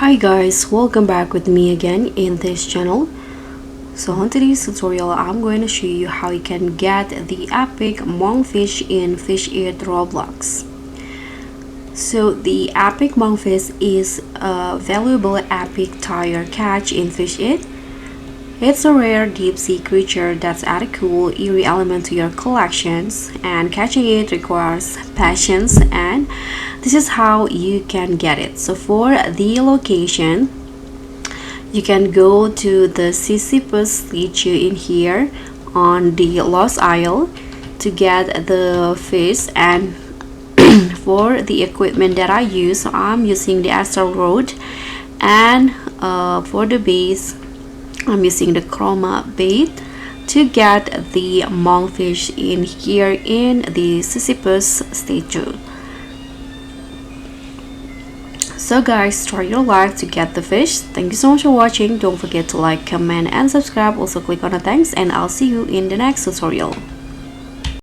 Hi guys, welcome back with me again in this channel. So on today's tutorial, I'm going to show you how you can get the Epic Monkfish in Fish It Roblox. So the Epic Monkfish is a valuable epic tire catch in Fish It. It's a rare deep sea creature that's add a cool, eerie element to your collections, and catching it requires patience, and this is how you can get it. So for the location, you can go to the Sisyphus statue in here on the Lost Isle to get the fish. And for the equipment that I use, so I'm using the Aster Rod, and for the base I'm using the Chroma Bait to get the monkfish in here in the Sisyphus statue. So guys, try your luck to get the fish. Thank you so much for watching. Don't forget to like, comment and subscribe. Also click on the thanks, and I'll see you in the next tutorial.